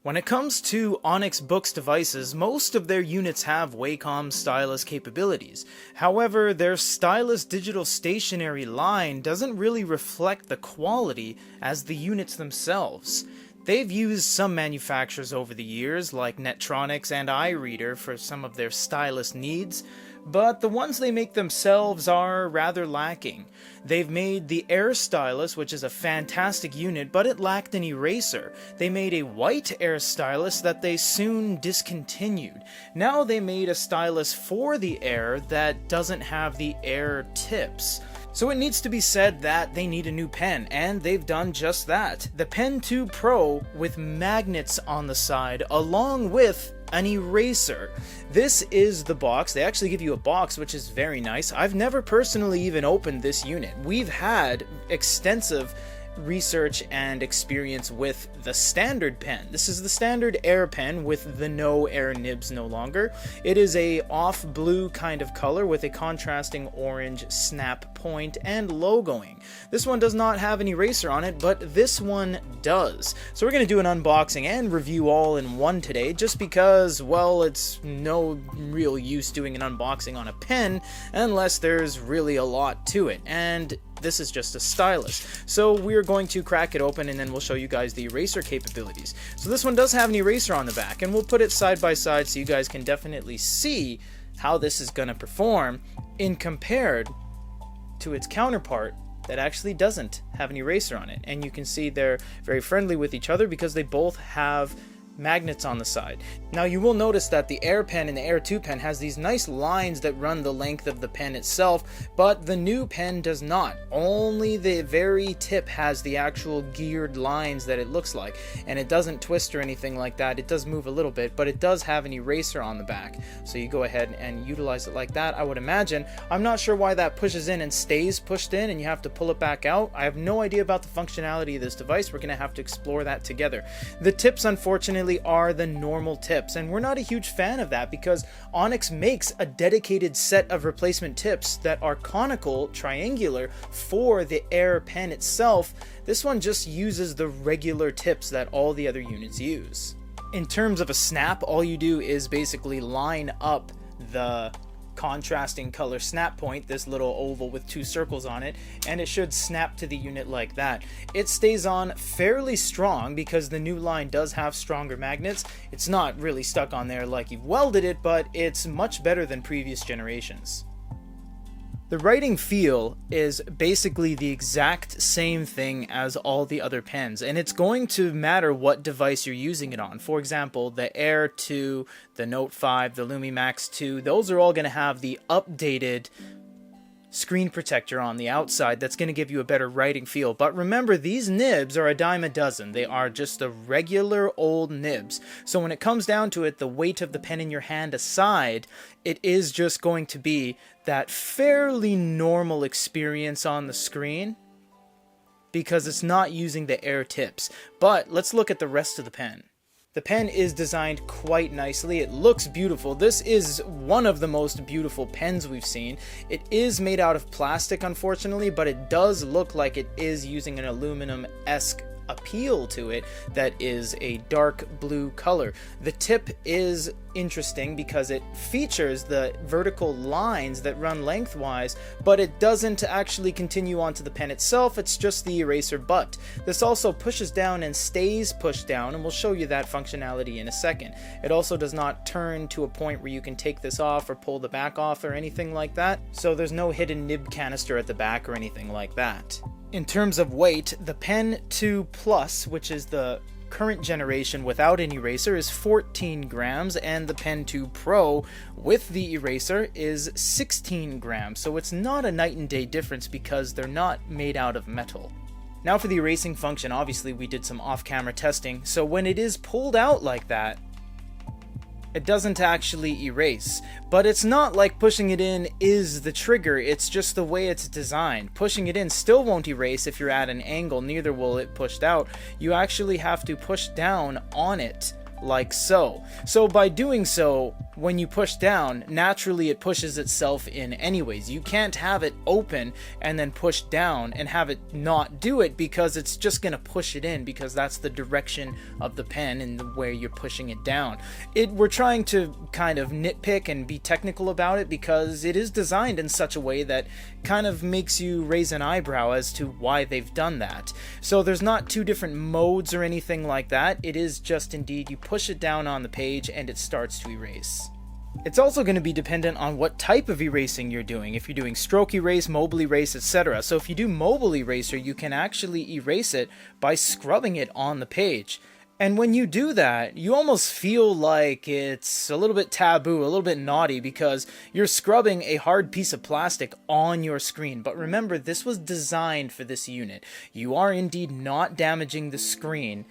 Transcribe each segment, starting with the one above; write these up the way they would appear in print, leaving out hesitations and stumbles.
When it comes to Onyx Boox devices, most of their units have WACOM stylus capabilities. However, their stylus digital stationary line doesn't really reflect the quality as the units themselves. They've used some manufacturers over the years, like Netronics and iReader, for some of their stylus needs, but the ones they make themselves are rather lacking. They've made the Air Stylus, which is a fantastic unit, but it lacked an eraser. They made a white Air Stylus that they soon discontinued. Now they made a stylus for the Air that doesn't have the Air tips. So it needs to be said that they need a new pen, and they've done just that. The Pen 2 Pro with magnets on the side, along with an eraser. This is the box. They actually give you a box, which is very nice. I've never personally even opened this unit. We've had extensive research and experience with the standard pen. This is the standard Air pen with the no air nibs no longer. It is a off blue kind of color with a contrasting orange snap point and logoing. This one does not have an eraser on it, but this one does. So we're going to do an unboxing and review all in one today, just because, well, it's no real use doing an unboxing on a pen unless there's really a lot to it, and this is just a stylus. So we're going to crack it open and then we'll show you guys the eraser capabilities. So this one does have an eraser on the back, and we'll put it side by side so you guys can definitely see how this is going to perform in compared to its counterpart that actually doesn't have an eraser on it. And you can see they're very friendly with each other because they both have magnets on the side. Now you will notice that the Air pen and the Air 2 pen has these nice lines that run the length of the pen itself, but the new pen does not. Only the very tip has the actual geared lines that it looks like, and it doesn't twist or anything like that. It does move a little bit, but it does have an eraser on the back, so you go ahead and utilize it like that, I would imagine. I'm not sure why that pushes in and stays pushed in and you have to pull it back out. I have no idea about the functionality of this device. We're going to have to explore that together. The tips, unfortunately, are the normal tips, and we're not a huge fan of that because Onyx makes a dedicated set of replacement tips that are conical, triangular for the Air pen itself. This one just uses the regular tips that all the other units use. In terms of a snap, all you do is basically line up the contrasting color snap point, this little oval with two circles on it, and it should snap to the unit like that. It stays on fairly strong because the new line does have stronger magnets. It's not really stuck on there like you've welded it, but it's much better than previous generations. The writing feel is basically the exact same thing as all the other pens, and it's going to matter what device you're using it on. For example, the Air 2, the Note 5, the LumiMax 2, those are all going to have the updated screen protector on the outside that's going to give you a better writing feel. But remember, these nibs are a dime a dozen. They are just the regular old nibs. So when it comes down to it, the weight of the pen in your hand aside, it is just going to be that fairly normal experience on the screen because it's not using the Air tips. But let's look at the rest of the pen. The pen is designed quite nicely. It looks beautiful. This is one of the most beautiful pens we've seen. It is made out of plastic, unfortunately, but it does look like it is using an aluminum-esque appeal to it that is a dark blue color. The tip is interesting because it features the vertical lines that run lengthwise, but it doesn't actually continue onto the pen itself. It's just the eraser butt. This also pushes down and stays pushed down, and we'll show you that functionality in a second. It also does not turn to a point where you can take this off or pull the back off or anything like that, so there's no hidden nib canister at the back or anything like that. In terms of weight, the Pen 2 Plus, which is the current generation without an eraser, is 14 grams, and the Pen 2 Pro with the eraser is 16 grams, so it's not a night and day difference because they're not made out of metal. Now for the erasing function, obviously we did some off-camera testing, so when it is pulled out like that, it doesn't actually erase, but it's not like pushing it in is the trigger, it's just the way it's designed. Pushing it in still won't erase if you're at an angle, neither will it pushed out. You actually have to push down on it like so. So by doing so, when you push down, naturally it pushes itself in anyways. You can't have it open and then push down and have it not do it, because it's just going to push it in, because that's the direction of the pen and the way you're pushing it down. We're trying to kind of nitpick and be technical about it, because it is designed in such a way that kind of makes you raise an eyebrow as to why they've done that. So there's not two different modes or anything like that. It is just indeed you push it down on the page and it starts to erase. It's also going to be dependent on what type of erasing you're doing. If you're doing stroke erase, mobile erase, etc. So if you do mobile eraser, you can actually erase it by scrubbing it on the page. And when you do that, you almost feel like it's a little bit taboo, a little bit naughty, because you're scrubbing a hard piece of plastic on your screen. But remember, this was designed for this unit. You are indeed not damaging the screen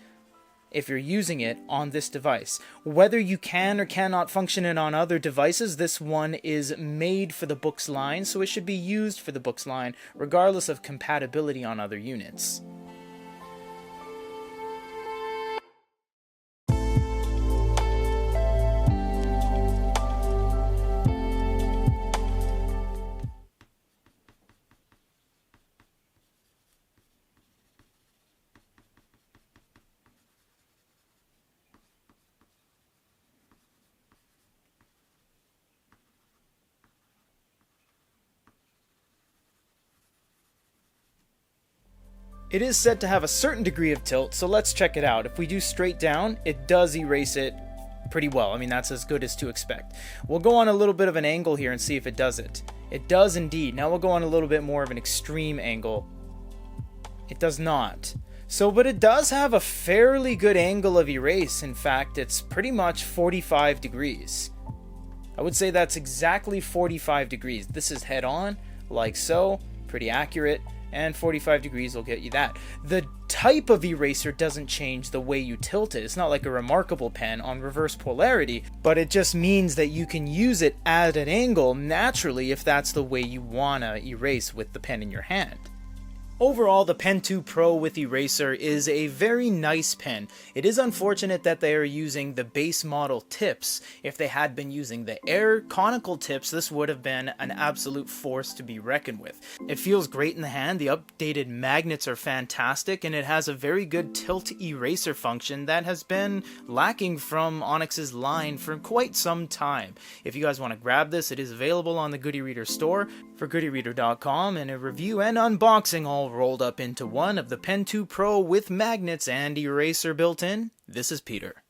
if you're using it on this device. Whether you can or cannot function it on other devices, this one is made for the Boox line, so it should be used for the Boox line, regardless of compatibility on other units. It is said to have a certain degree of tilt, so let's check it out. If we do straight down, it does erase it pretty well. I mean, that's as good as to expect. We'll go on a little bit of an angle here and see if it does it. It does indeed. Now we'll go on a little bit more of an extreme angle. It does not. But it does have a fairly good angle of erase. In fact, it's pretty much 45 degrees. I would say that's exactly 45 degrees. This is head on, like so, pretty accurate. And 45 degrees will get you that. The type of eraser doesn't change the way you tilt it. It's not like a Remarkable pen on reverse polarity, but it just means that you can use it at an angle naturally if that's the way you want to erase with the pen in your hand. Overall, the Pen 2 Pro with eraser is a very nice pen. It is unfortunate that they are using the base model tips. If they had been using the Air conical tips, this would have been an absolute force to be reckoned with. It feels great in the hand, the updated magnets are fantastic, and it has a very good tilt eraser function that has been lacking from Onyx's line for quite some time. If you guys want to grab this, it is available on the Goody Reader store for goodyreader.com, and a review and unboxing all rolled up into one of the Pen 2 Pro with magnets and eraser built in. This is Peter.